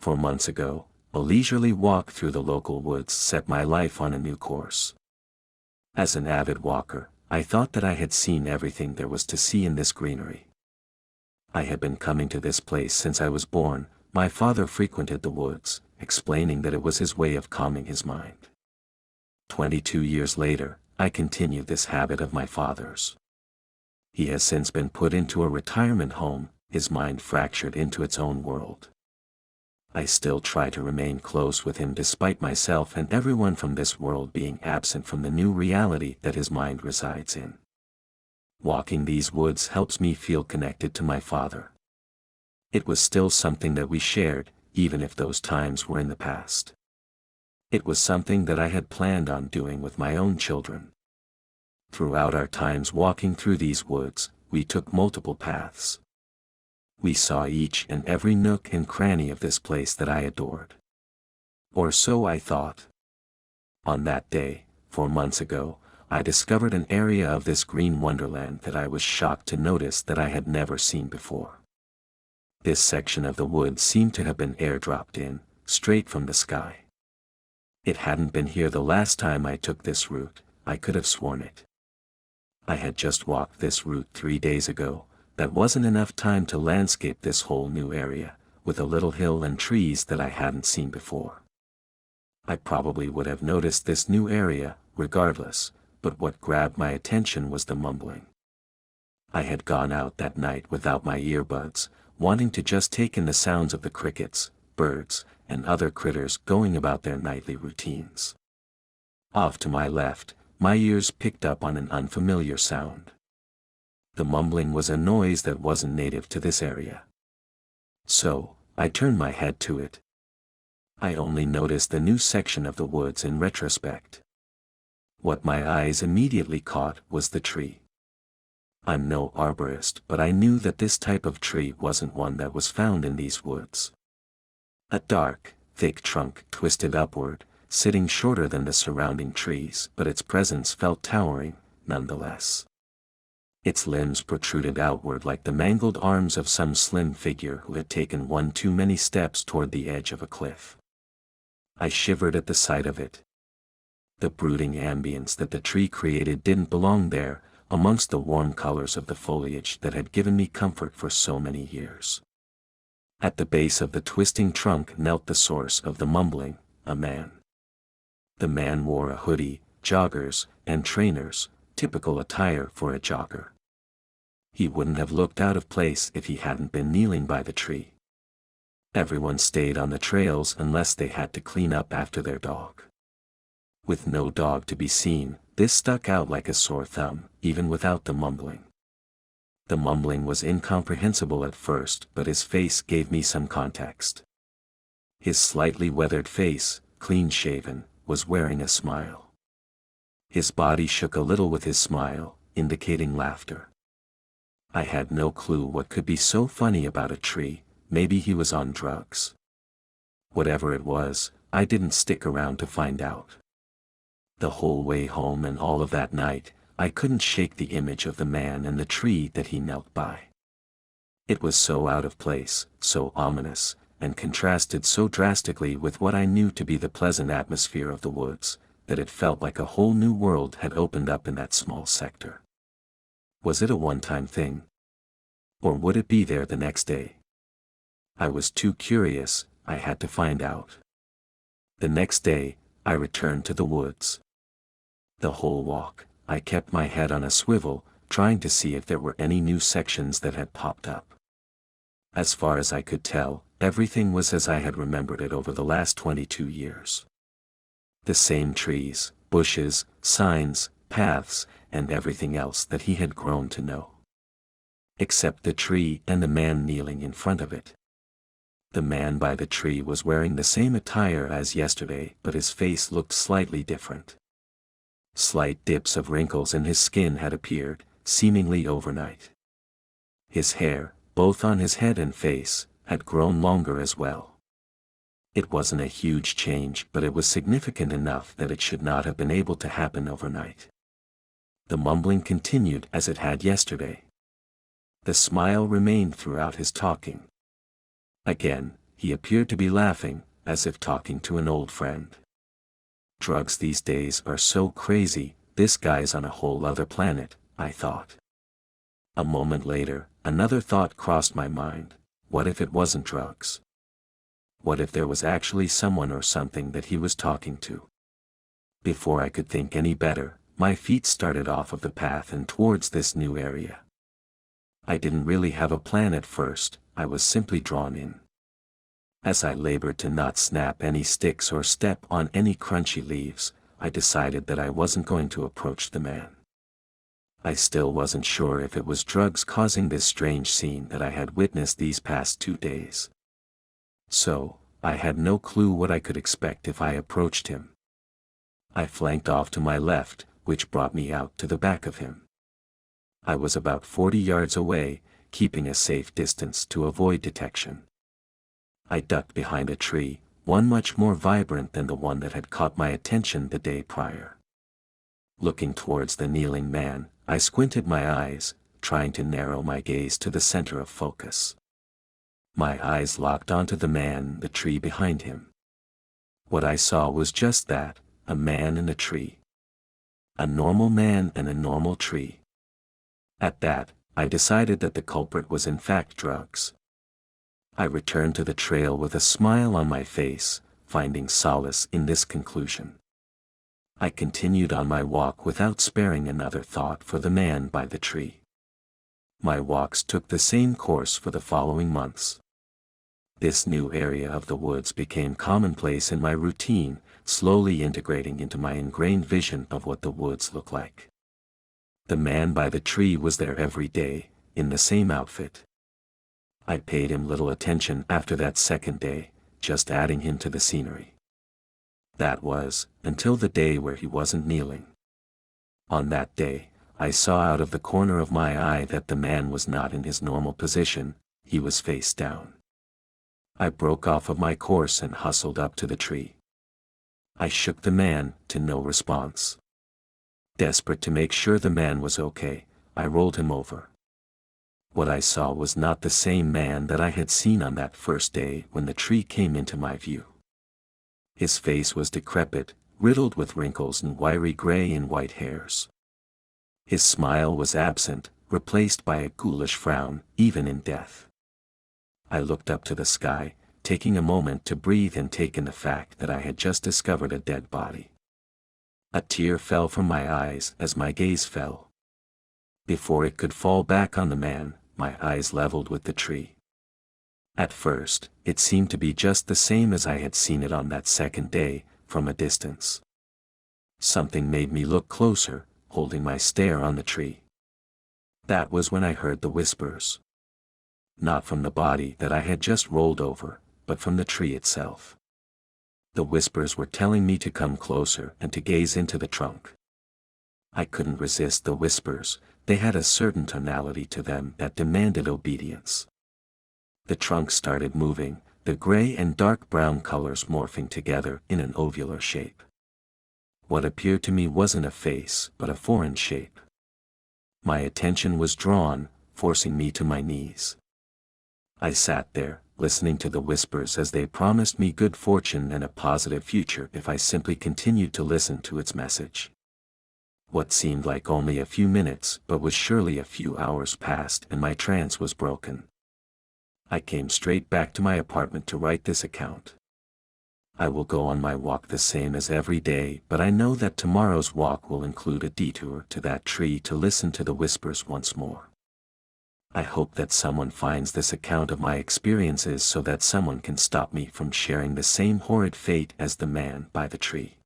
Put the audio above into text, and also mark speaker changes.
Speaker 1: 4 months ago, a leisurely walk through the local woods set my life on a new course. As an avid walker, I thought that I had seen everything there was to see in this greenery. I had been coming to this place since I was born. My father frequented the woods, explaining that it was his way of calming his mind. 22 years later, I continued this habit of my father's. He has since been put into a retirement home, his mind fractured into its own world. I still try to remain close with him despite myself and everyone from this world being absent from the new reality that his mind resides in. Walking these woods helps me feel connected to my father. It was still something that we shared, even if those times were in the past. It was something that I had planned on doing with my own children. Throughout our times walking through these woods, we took multiple paths. We saw each and every nook and cranny of this place that I adored. Or so I thought. On that day, 4 months ago, I discovered an area of this green wonderland that I was shocked to notice that I had never seen before. This section of the woods seemed to have been airdropped in, straight from the sky. It hadn't been here the last time I took this route, I could have sworn it. I had just walked this route 3 days ago. That wasn't enough time to landscape this whole new area, with a little hill and trees that I hadn't seen before. I probably would have noticed this new area, regardless, but what grabbed my attention was the mumbling. I had gone out that night without my earbuds, wanting to just take in the sounds of the crickets, birds, and other critters going about their nightly routines. Off to my left, my ears picked up on an unfamiliar sound. The mumbling was a noise that wasn't native to this area. So, I turned my head to it. I only noticed the new section of the woods in retrospect. What my eyes immediately caught was the tree. I'm no arborist, but I knew that this type of tree wasn't one that was found in these woods. A dark, thick trunk twisted upward, sitting shorter than the surrounding trees, but its presence felt towering, nonetheless. Its limbs protruded outward like the mangled arms of some slim figure who had taken one too many steps toward the edge of a cliff. I shivered at the sight of it. The brooding ambience that the tree created didn't belong there, amongst the warm colors of the foliage that had given me comfort for so many years. At the base of the twisting trunk knelt the source of the mumbling, a man. The man wore a hoodie, joggers, and trainers, typical attire for a jogger. He wouldn't have looked out of place if he hadn't been kneeling by the tree. Everyone stayed on the trails unless they had to clean up after their dog. With no dog to be seen, this stuck out like a sore thumb, even without the mumbling. The mumbling was incomprehensible at first, but his face gave me some context. His slightly weathered face, clean-shaven, was wearing a smile. His body shook a little with his smile, indicating laughter. I had no clue what could be so funny about a tree. Maybe he was on drugs. Whatever it was, I didn't stick around to find out. The whole way home and all of that night, I couldn't shake the image of the man and the tree that he knelt by. It was so out of place, so ominous, and contrasted so drastically with what I knew to be the pleasant atmosphere of the woods, that it felt like a whole new world had opened up in that small sector. Was it a one-time thing? Or would it be there the next day? I was too curious, I had to find out. The next day, I returned to the woods. The whole walk, I kept my head on a swivel, trying to see if there were any new sections that had popped up. As far as I could tell, everything was as I had remembered it over the last 22 years. The same trees, bushes, signs, paths, and everything else that he had grown to know. Except the tree and the man kneeling in front of it. The man by the tree was wearing the same attire as yesterday, but his face looked slightly different. Slight dips of wrinkles in his skin had appeared, seemingly overnight. His hair, both on his head and face, had grown longer as well. It wasn't a huge change, but it was significant enough that it should not have been able to happen overnight. The mumbling continued as it had yesterday. The smile remained throughout his talking. Again, he appeared to be laughing, as if talking to an old friend. Drugs these days are so crazy, this guy's on a whole other planet, I thought. A moment later, another thought crossed my mind: what if it wasn't drugs? What if there was actually someone or something that he was talking to? Before I could think any better, my feet started off of the path and towards this new area. I didn't really have a plan at first, I was simply drawn in. As I labored to not snap any sticks or step on any crunchy leaves, I decided that I wasn't going to approach the man. I still wasn't sure if it was drugs causing this strange scene that I had witnessed these past 2 days. So, I had no clue what I could expect if I approached him. I flanked off to my left, which brought me out to the back of him. I was about 40 yards away, keeping a safe distance to avoid detection. I ducked behind a tree, one much more vibrant than the one that had caught my attention the day prior. Looking towards the kneeling man, I squinted my eyes, trying to narrow my gaze to the center of focus. My eyes locked onto the man, the tree behind him. What I saw was just that, a man in a tree. A normal man and a normal tree. At that, I decided that the culprit was in fact drugs. I returned to the trail with a smile on my face, finding solace in this conclusion. I continued on my walk without sparing another thought for the man by the tree. My walks took the same course for the following months. This new area of the woods became commonplace in my routine, slowly integrating into my ingrained vision of what the woods look like. The man by the tree was there every day, in the same outfit. I paid him little attention after that second day, just adding him to the scenery. That was, until the day where he wasn't kneeling. On that day, I saw out of the corner of my eye that the man was not in his normal position, he was face down. I broke off of my course and hustled up to the tree. I shook the man, to no response. Desperate to make sure the man was okay, I rolled him over. What I saw was not the same man that I had seen on that first day when the tree came into my view. His face was decrepit, riddled with wrinkles and wiry gray and white hairs. His smile was absent, replaced by a ghoulish frown, even in death. I looked up to the sky, taking a moment to breathe and take in the fact that I had just discovered a dead body. A tear fell from my eyes as my gaze fell. Before it could fall back on the man, my eyes leveled with the tree. At first, it seemed to be just the same as I had seen it on that second day, from a distance. Something made me look closer, holding my stare on the tree. That was when I heard the whispers. Not from the body that I had just rolled over, but from the tree itself. The whispers were telling me to come closer and to gaze into the trunk. I couldn't resist the whispers, they had a certain tonality to them that demanded obedience. The trunk started moving, the gray and dark brown colors morphing together in an ovular shape. What appeared to me wasn't a face, but a foreign shape. My attention was drawn, forcing me to my knees. I sat there, listening to the whispers as they promised me good fortune and a positive future if I simply continued to listen to its message. What seemed like only a few minutes but was surely a few hours passed and my trance was broken. I came straight back to my apartment to write this account. I will go on my walk the same as every day, but I know that tomorrow's walk will include a detour to that tree to listen to the whispers once more. I hope that someone finds this account of my experiences so that someone can stop me from sharing the same horrid fate as the man by the tree.